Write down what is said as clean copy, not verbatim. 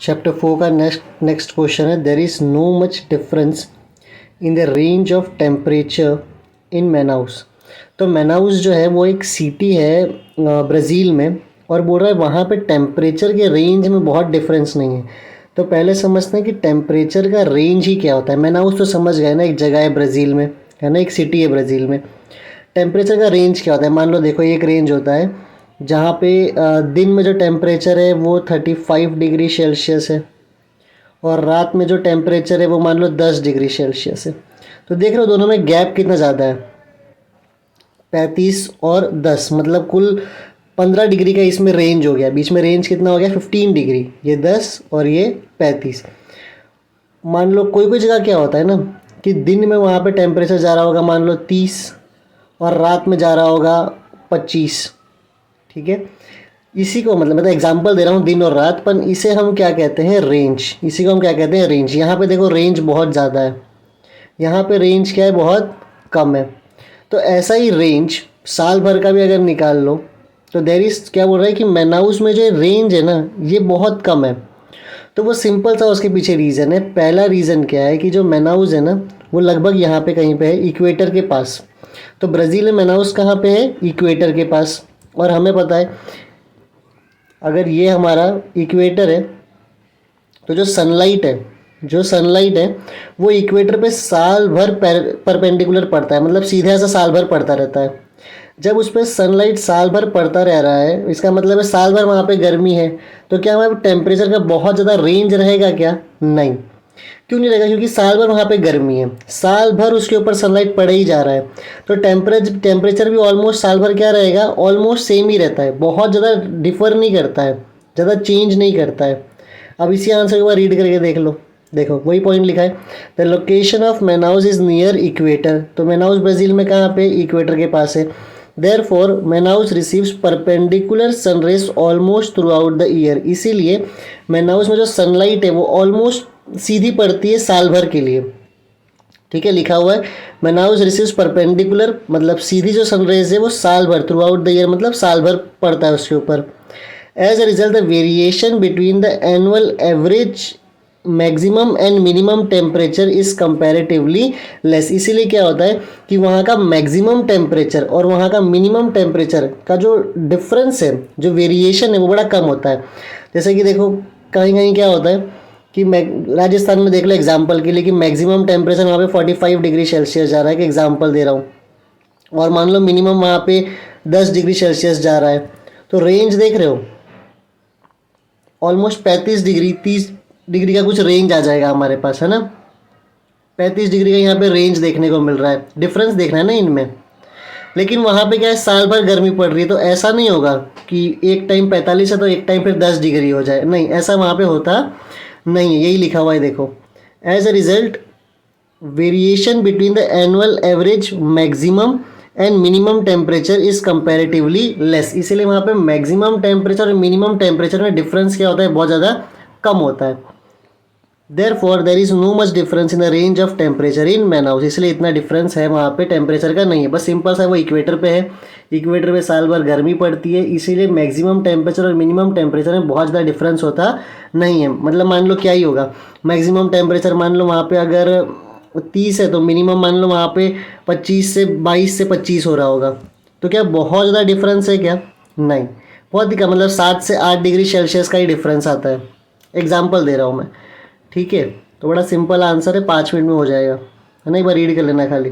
Chapter 4 का next question है, there is no much difference in the range of temperature in Manaus. तो Manaus जो है वो एक सिटी है ब्राज़ील में, और बोल रहा है वहाँ पे टेम्परेचर के रेंज में बहुत डिफरेंस नहीं है। तो पहले समझते हैं कि टेम्परेचर का रेंज ही क्या होता है। मैनाउस तो समझ गए ना, एक जगह है ब्राज़ील में, है ना, एक सिटी है ब्राज़ील में। टेम्परेचर का रेंज क्या होता है, मान लो देखो एक रेंज होता है जहाँ पे दिन में जो टेम्परेचर है वो 35 डिग्री सेल्सियस है, और रात में जो टेम्परेचर है वो मान लो 10 डिग्री सेल्सियस है। तो देख रहे हो दोनों में गैप कितना ज़्यादा है, 35 और 10, मतलब कुल 15 डिग्री का इसमें रेंज हो गया। बीच में रेंज कितना हो गया, 15 डिग्री, ये 10 और ये 35। मान लो कोई कोई जगह क्या होता है ना कि दिन में वहाँ पे टेम्परेचर जा रहा होगा मान लो 30, और रात में जा रहा होगा 25। ठीक है, इसी को मतलब मैं तो एग्जांपल दे रहा हूँ दिन और रात, पर इसे हम क्या कहते हैं, रेंज। इसी को हम क्या कहते हैं, रेंज। यहाँ पे देखो रेंज बहुत ज़्यादा है, यहाँ पे रेंज क्या है, बहुत कम है। तो ऐसा ही रेंज साल भर का भी अगर निकाल लो तो देर इज़, क्या बोल रहा है कि मैनाउस में जो रेंज है ना ये बहुत कम है। तो वो सिंपल सा उसके पीछे रीज़न है। पहला रीज़न क्या है कि जो मैनाउस है ना वो लगभग यहाँ पे कहीं पे है, इक्वेटर के पास। तो ब्राज़ील में मैनाउस कहाँ पे है, इक्वेटर के पास। और हमें पता है अगर ये हमारा इक्वेटर है तो जो सनलाइट है वो इक्वेटर पे साल भर परपेंडिकुलर पड़ता है, मतलब सीधे ऐसा साल भर पड़ता रहता है। जब उस पर सनलाइट साल भर पड़ता रह रहा है, इसका मतलब है साल भर वहाँ पे गर्मी है। तो क्या हमारे टेम्परेचर का बहुत ज़्यादा रेंज रहेगा क्या, नहीं। क्यों नहीं रहेगा, क्योंकि साल भर वहाँ पे गर्मी है, साल भर उसके ऊपर सनलाइट पड़े ही जा रहा है। तो टेम्परेचर भी ऑलमोस्ट साल भर क्या रहेगा, ऑलमोस्ट सेम ही रहता है, बहुत ज़्यादा डिफर नहीं करता है, ज़्यादा चेंज नहीं करता है। अब इसी आंसर को रीड करके देख लो, देखो वही पॉइंट लिखा है, the location of Manaus is near equator. तो मैनाउस ब्राज़ील में कहाँ पे, इक्वेटर के पास है। Therefore Manaus receives perpendicular sunrays almost throughout the year. इसीलिए मैनाउस में जो सनलाइट है वो ऑलमोस्ट सीधी पड़ती है साल भर के लिए। ठीक है, लिखा हुआ है मैनाउस रिसीव्स परपेंडिकुलर, मतलब सीधी जो सनरेज है वो साल भर, थ्रू आउट द ईयर मतलब साल भर पड़ता है उसके ऊपर। As a result the variation between the annual average maximum and minimum temperature is comparatively less. इसीलिए क्या होता है कि वहाँ का मैक्सिमम टेम्परेचर और वहाँ का मिनिमम टेम्परेचर का जो डिफरेंस है, जो वेरिएशन है, वो बड़ा कम होता है। जैसे कि देखो कहीं कहीं क्या होता है कि राजस्थान में देख लो एग्जाम्पल के लिए कि मैक्सिमम टेम्परेचर वहाँ पे 45 डिग्री सेल्सियस जा रहा है, कि एग्जाम्पल दे रहा हूँ, और मान लो मिनिमम वहाँ पे 10 डिग्री सेल्सियस जा रहा है। तो रेंज देख रहे हो, ऑलमोस्ट 35 डिग्री 30 डिग्री का कुछ रेंज आ जाएगा हमारे पास, है ना। 35 डिग्री का यहाँ पे रेंज देखने को मिल रहा है, डिफरेंस देखना है ना इनमें। लेकिन वहाँ पे क्या है, साल भर गर्मी पड़ रही है, तो ऐसा नहीं होगा कि एक टाइम 45 है तो एक टाइम फिर 10 डिग्री हो जाए, नहीं, ऐसा वहाँ पे होता नहीं है। यही लिखा हुआ है देखो, as a result variation between the annual average maximum and minimum temperature is comparatively less. इसीलिए वहाँ पे मैक्सिमम टेम्परेचर और मिनिमम टेम्परेचर में डिफरेंस क्या होता है, बहुत ज़्यादा कम होता है। Therefore there is no much difference in the range of temperature in Manaus. इसलिए इतना डिफरेंस है वहाँ पे टेम्परेचर का नहीं है, बस सिंपल सा वो इक्वेटर पे है, इक्वेटर पे साल भर गर्मी पड़ती है, इसीलिए मैक्सिमम टेम्परेचर और मिनिमम टेम्परेचर में बहुत ज़्यादा डिफरेंस होता नहीं है। मतलब मान लो क्या ही होगा, मैक्सिमम टेम्परेचर मान लो वहाँ पे अगर 30 है तो मिनिमम मान लो वहाँ पे 22 से 25 हो रहा होगा। तो क्या बहुत ज़्यादा डिफरेंस है क्या, नहीं, बहुत ही कम, मतलब 7 से 8 डिग्री सेल्सियस का ही डिफरेंस आता है। एग्जाम्पल दे रहा हूँ मैं, ठीक है। तो बड़ा सिंपल आंसर है, 5 मिनट में हो जाएगा, है ना, एक बार रीड कर लेना खाली।